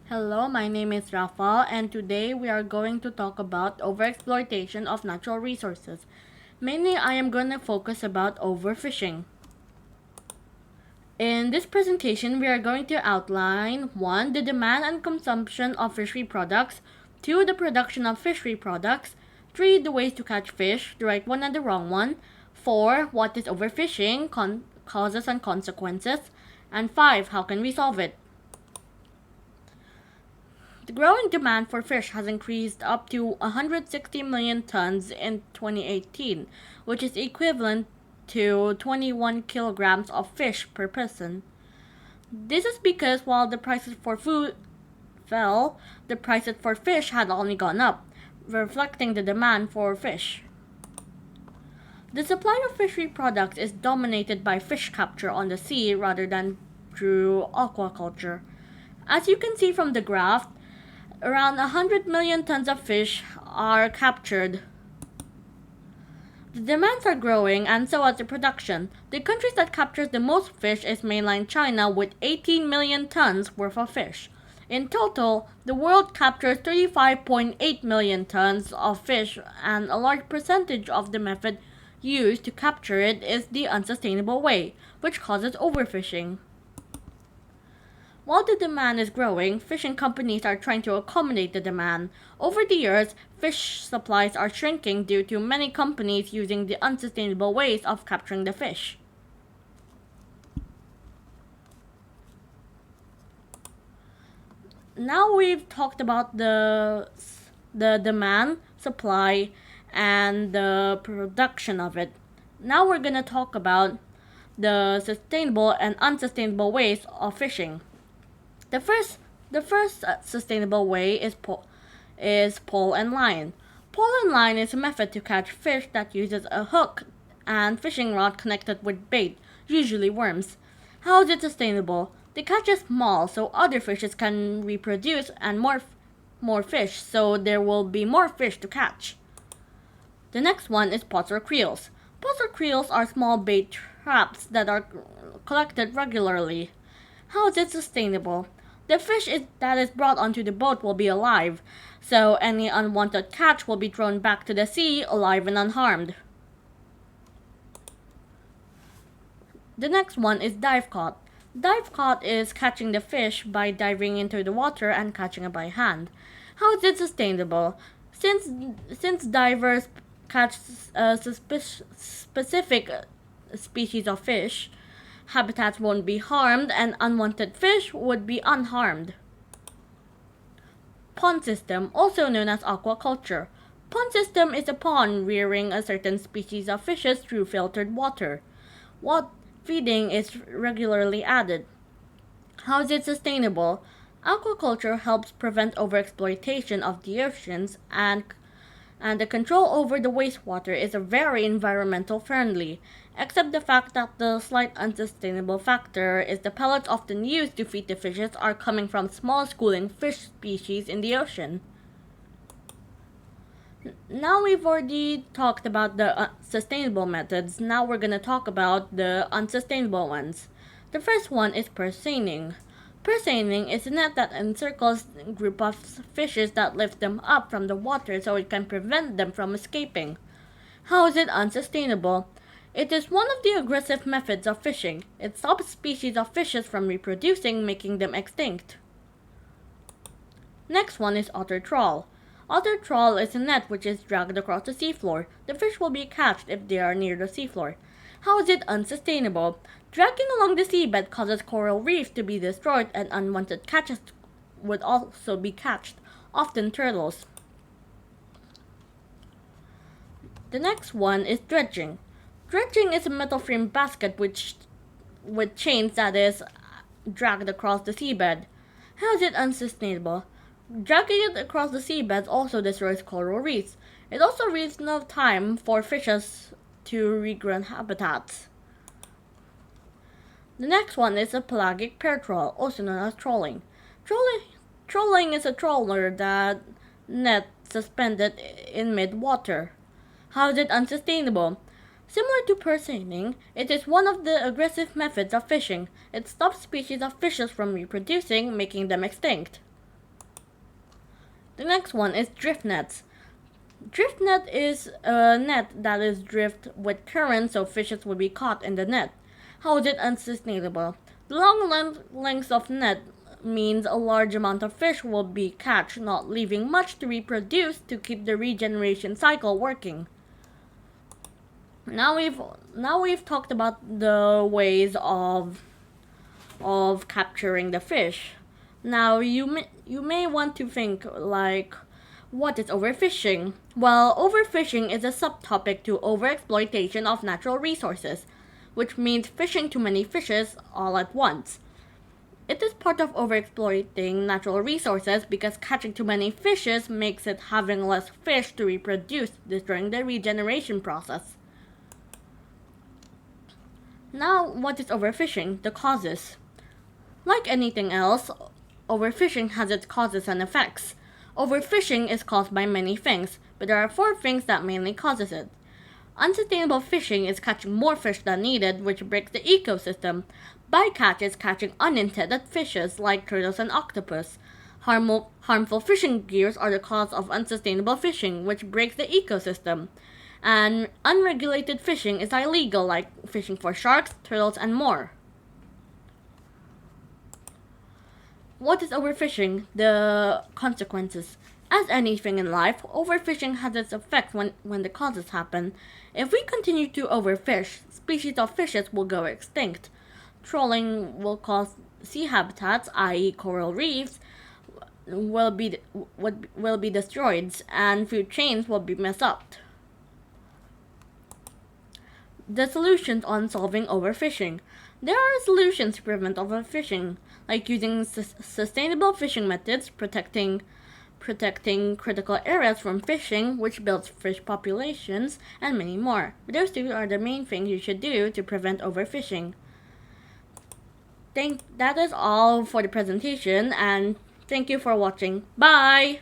Hello, my name is Raffal, and today we are going to talk about overexploitation of natural resources. Mainly, I am going to focus about overfishing. In this presentation, we are going to outline 1. The demand and consumption of fishery products, 2. The production of fishery products, 3. The ways to catch fish, the right one and the wrong one, 4. What is overfishing, causes and consequences, and 5. How can we solve it? The growing demand for fish has increased up to 160 million tons in 2018, which is equivalent to 21 kilograms of fish per person. This is because while the prices for food fell, the prices for fish had only gone up, reflecting the demand for fish. The supply of fishery products is dominated by fish capture on the sea rather than through aquaculture. As you can see from the graph, around 100 million tons of fish are captured. The demands are growing and so is the production. The countries that captures the most fish is mainland China with 18 million tons worth of fish. In total, the world captures 35.8 million tons of fish, and a large percentage of the method used to capture it is the unsustainable way, which causes overfishing. While the demand is growing, fishing companies are trying to accommodate the demand. Over the years, fish supplies are shrinking due to many companies using the unsustainable ways of capturing the fish. Now we've talked about the demand, supply, and the production of it. Now we're going to talk about the sustainable and unsustainable ways of fishing. The first sustainable way is pole and line. Pole and line is a method to catch fish that uses a hook and fishing rod connected with bait, usually worms. How is it sustainable? The catch is small, so other fishes can reproduce and more fish, so there will be more fish to catch. The next one is pots or creels. Pots or creels are small bait traps that are collected regularly. How is it sustainable? The fish that is brought onto the boat will be alive, so any unwanted catch will be thrown back to the sea alive and unharmed. The next one is dive caught. Dive caught is catching the fish by diving into the water and catching it by hand. How is it sustainable? Since divers catch specific species of fish, habitats won't be harmed and unwanted fish would be unharmed. Pond system, also known as aquaculture. Pond system is a pond rearing a certain species of fishes through filtered water. What feeding is regularly added. How is it sustainable? Aquaculture helps prevent overexploitation of the oceans, and the control over the wastewater is a very environmental friendly, except the fact that the slight unsustainable factor is the pellets often used to feed the fishes are coming from small schooling fish species in the ocean. Now we've already talked about the sustainable methods, now we're going to talk about the unsustainable ones. The first one is purse seining. Purse seining is a net that encircles a group of fishes that lift them up from the water so it can prevent them from escaping. How is it unsustainable? It is one of the aggressive methods of fishing. It stops species of fishes from reproducing, making them extinct. Next one is otter trawl. Otter trawl is a net which is dragged across the seafloor. The fish will be catched if they are near the seafloor. How is it unsustainable? Dragging along the seabed causes coral reefs to be destroyed and unwanted catches would also be catched, often turtles. The next one is dredging. Dredging is a metal frame basket with chains that is dragged across the seabed. How is it unsustainable? Dragging it across the seabed also destroys coral reefs. It also leaves no time for fishes to regrow habitats. The next one is a pelagic pair trawl, also known as trolling. Trolling is a trawler that net suspended in mid-water. How is it unsustainable? Similar to purse seining, it is one of the aggressive methods of fishing. It stops species of fishes from reproducing, making them extinct. The next one is drift nets. Drift net is a net that is drift with current so fishes will be caught in the net. How is it unsustainable? The long lengths of net means a large amount of fish will be catch, not leaving much to reproduce to keep the regeneration cycle working. Now we've talked about the ways of capturing the fish. Now you may want to think like, what is overfishing? Well, overfishing is a subtopic to overexploitation of natural resources, which means fishing too many fishes all at once. It is part of overexploiting natural resources because catching too many fishes makes it having less fish to reproduce, destroying the regeneration process. Now, what is overfishing? The causes. Like anything else, overfishing has its causes and effects. Overfishing is caused by many things, but there are 4 things that mainly causes it. Unsustainable fishing is catching more fish than needed, which breaks the ecosystem. Bycatch is catching unintended fishes like turtles and octopus. Harmful fishing gears are the cause of unsustainable fishing, which breaks the ecosystem. And unregulated fishing is illegal, like fishing for sharks, turtles, and more. What is overfishing? The consequences. As anything in life, overfishing has its effects when the causes happen. If we continue to overfish, species of fishes will go extinct. Trolling will cause sea habitats, i.e. coral reefs, will be destroyed, and food chains will be messed up. The solutions on solving overfishing. There are solutions to prevent overfishing, like using sustainable fishing methods, protecting critical areas from fishing, which builds fish populations, and many more. But those 2 are the main things you should do to prevent overfishing. That is all for the presentation, and thank you for watching. Bye!